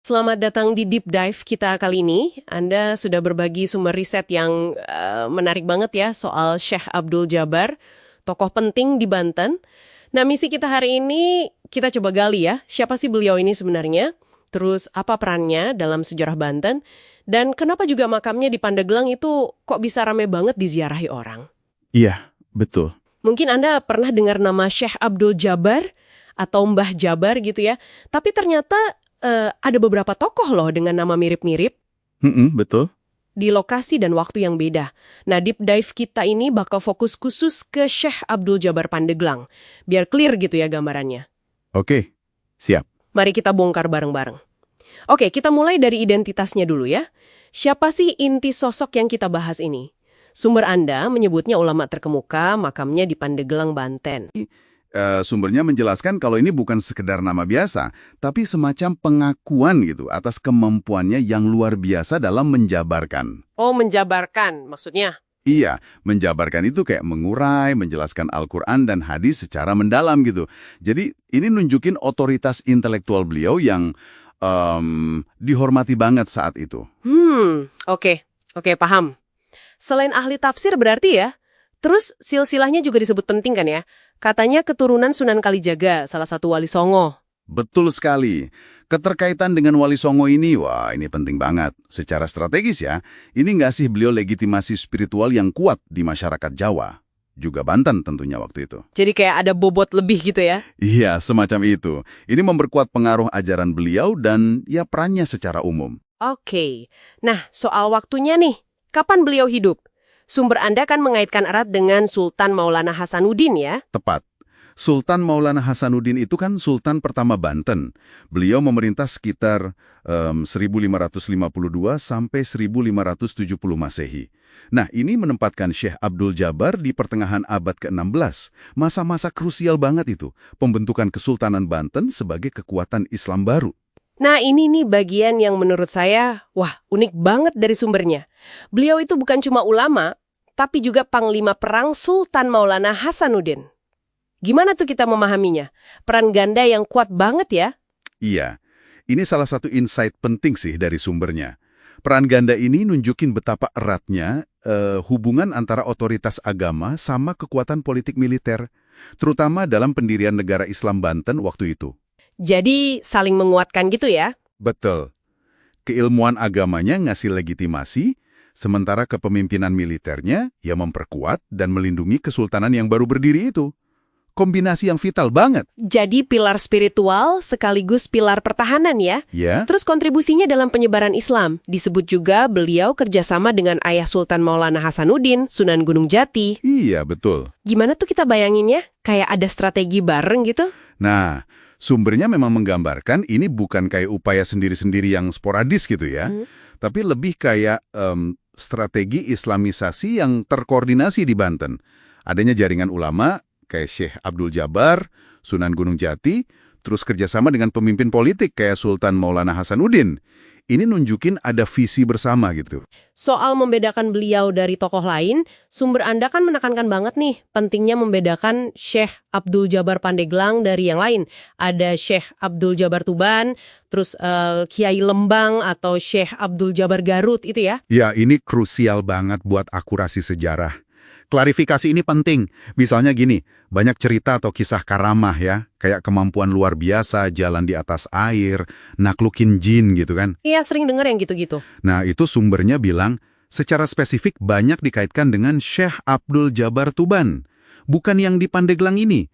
Selamat datang di Deep Dive kita kali ini. Anda sudah berbagi sumber riset yang menarik banget ya soal Syekh Abdul Jabar, tokoh penting di Banten. Nah, misi kita hari ini kita coba gali ya, siapa sih beliau ini sebenarnya? Terus apa perannya dalam sejarah Banten? Dan kenapa juga makamnya di Pandeglang itu kok bisa rame banget diziarahi orang? Iya, betul. Mungkin Anda pernah dengar nama Syekh Abdul Jabar atau Mbah Jabar gitu ya. Tapi ternyata ada beberapa tokoh loh dengan nama mirip-mirip Betul. di lokasi dan waktu yang beda. Nah, deep dive kita ini bakal fokus khusus ke Syekh Abdul Jabar Pandeglang. Biar clear gitu ya gambarannya. Oke, siap. Mari kita bongkar bareng-bareng. Oke, kita mulai dari identitasnya dulu ya. Siapa sih inti sosok yang kita bahas ini? Sumber Anda menyebutnya ulama terkemuka, makamnya di Pandeglang, Banten. Sumbernya menjelaskan kalau ini bukan sekedar nama biasa, tapi semacam pengakuan gitu atas kemampuannya yang luar biasa dalam menjabarkan. Oh, menjabarkan maksudnya? Iya, menjabarkan itu kayak mengurai, menjelaskan Al-Quran dan hadis secara mendalam gitu. Jadi ini nunjukin otoritas intelektual beliau yang dihormati banget saat itu. Oke, paham. Selain ahli tafsir berarti ya? Terus silsilahnya juga disebut penting kan ya? Katanya keturunan Sunan Kalijaga, salah satu wali Songo. Betul sekali. Keterkaitan dengan Wali Songo ini, wah ini penting banget. Secara strategis ya, ini nggak sih beliau legitimasi spiritual yang kuat di masyarakat Jawa? Juga Banten tentunya waktu itu. Jadi kayak ada bobot lebih gitu ya? Iya, semacam itu. Ini memperkuat pengaruh ajaran beliau dan ya perannya secara umum. Oke. Nah, soal waktunya nih. Kapan beliau hidup? Sumber Anda kan mengaitkan erat dengan Sultan Maulana Hasanuddin ya? Tepat. Sultan Maulana Hasanuddin itu kan Sultan pertama Banten. Beliau memerintah sekitar 1552 sampai 1570 Masehi. Nah, ini menempatkan Syekh Abdul Jabar di pertengahan abad ke-16. Masa-masa krusial banget itu, pembentukan Kesultanan Banten sebagai kekuatan Islam baru. Nah, ini nih bagian yang menurut saya, wah, unik banget dari sumbernya. Beliau itu bukan cuma ulama, tapi juga panglima perang Sultan Maulana Hasanuddin. Gimana tuh kita memahaminya? Peran ganda yang kuat banget ya? Iya, ini salah satu insight penting sih dari sumbernya. Peran ganda ini nunjukin betapa eratnya hubungan antara otoritas agama sama kekuatan politik militer, terutama dalam pendirian negara Islam Banten waktu itu. Jadi saling menguatkan gitu ya? Betul. Keilmuan agamanya ngasih legitimasi, sementara kepemimpinan militernya ya memperkuat dan melindungi kesultanan yang baru berdiri itu. Kombinasi yang vital banget. Jadi pilar spiritual sekaligus pilar pertahanan ya? Ya. Terus kontribusinya dalam penyebaran Islam. Disebut juga beliau kerjasama dengan ayah Sultan Maulana Hasanuddin, Sunan Gunung Jati. Iya, betul. Gimana tuh kita bayanginnya? Kayak ada strategi bareng gitu? Nah, sumbernya memang menggambarkan ini bukan kayak upaya sendiri-sendiri yang sporadis gitu ya. Tapi lebih kayak strategi islamisasi yang terkoordinasi di Banten. Adanya jaringan ulama, kayak Syekh Abdul Jabar, Sunan Gunung Jati, terus kerjasama dengan pemimpin politik kayak Sultan Maulana Hasanuddin. Ini nunjukin ada visi bersama gitu. Soal membedakan beliau dari tokoh lain, sumber Anda kan menekankan banget nih pentingnya membedakan Syekh Abdul Jabar Pandeglang dari yang lain. Ada Syekh Abdul Jabar Tuban, terus Kiai Lembang atau Syekh Abdul Jabar Garut itu ya? Ya, ini krusial banget buat akurasi sejarah. Klarifikasi ini penting. Misalnya gini, banyak cerita atau kisah karamah ya, kayak kemampuan luar biasa, jalan di atas air, naklukin jin gitu kan. Iya, sering dengar yang gitu-gitu. Nah, itu sumbernya bilang, secara spesifik banyak dikaitkan dengan Syekh Abdul Jabar Tuban, bukan yang di Pandeglang ini.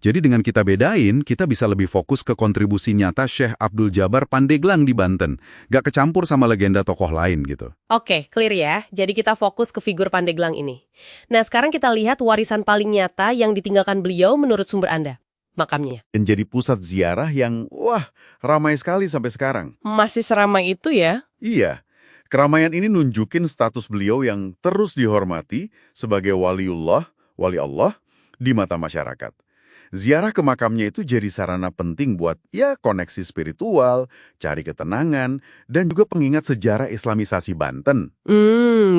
Jadi dengan kita bedain, kita bisa lebih fokus ke kontribusi nyata Syekh Abdul Jabar Pandeglang di Banten. Gak kecampur sama legenda tokoh lain gitu. Oke, clear ya. Jadi kita fokus ke figur Pandeglang ini. Nah, sekarang kita lihat warisan paling nyata yang ditinggalkan beliau menurut sumber Anda. Makamnya. Dan jadi pusat ziarah yang, wah, ramai sekali sampai sekarang. Masih seramai itu ya? Iya. Keramaian ini nunjukin status beliau yang terus dihormati sebagai waliullah, wali Allah, di mata masyarakat. Ziarah ke makamnya itu jadi sarana penting buat ya koneksi spiritual, cari ketenangan, dan juga pengingat sejarah Islamisasi Banten.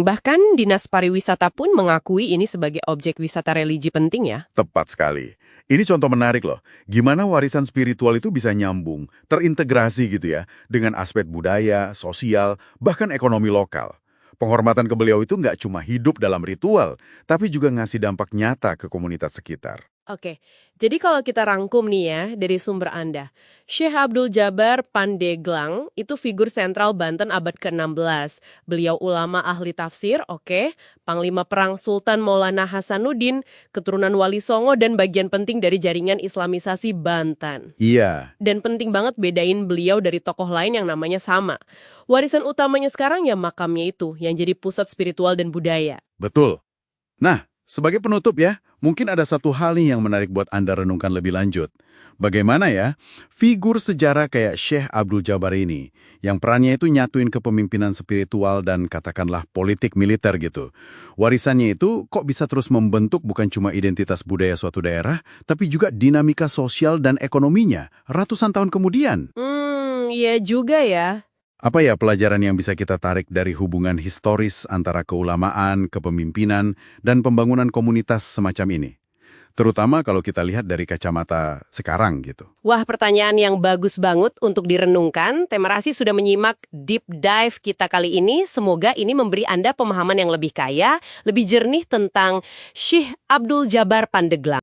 Bahkan Dinas Pariwisata pun mengakui ini sebagai objek wisata religi penting ya? Tepat sekali. Ini contoh menarik loh, gimana warisan spiritual itu bisa nyambung, terintegrasi gitu ya, dengan aspek budaya, sosial, bahkan ekonomi lokal. Penghormatan ke beliau itu nggak cuma hidup dalam ritual, tapi juga ngasih dampak nyata ke komunitas sekitar. Oke, jadi kalau kita rangkum nih ya dari sumber Anda, Syekh Abdul Jabar Pandeglang itu figur sentral Banten abad ke-16. Beliau ulama ahli tafsir, oke, Panglima Perang Sultan Maulana Hasanuddin, keturunan Wali Songo dan bagian penting dari jaringan Islamisasi Banten. Iya, Dan penting banget bedain beliau dari tokoh lain yang namanya sama. Warisan utamanya sekarang ya makamnya itu, yang jadi pusat spiritual dan budaya. betul. Nah, sebagai penutup ya, mungkin ada satu hal nih yang menarik buat Anda renungkan lebih lanjut. Bagaimana ya, figur sejarah kayak Syekh Abdul Jabar ini, yang perannya itu nyatuin kepemimpinan spiritual dan katakanlah politik militer gitu. Warisannya itu kok bisa terus membentuk bukan cuma identitas budaya suatu daerah, tapi juga dinamika sosial dan ekonominya ratusan tahun kemudian. Iya juga ya. Apa ya pelajaran yang bisa kita tarik dari hubungan historis antara keulamaan, kepemimpinan, dan pembangunan komunitas semacam ini? Terutama kalau kita lihat dari kacamata sekarang gitu. Wah, pertanyaan yang bagus banget untuk direnungkan. Terima kasih sudah menyimak deep dive kita kali ini. Semoga ini memberi Anda pemahaman yang lebih kaya, lebih jernih tentang Syekh Abdul Jabar Pandeglang.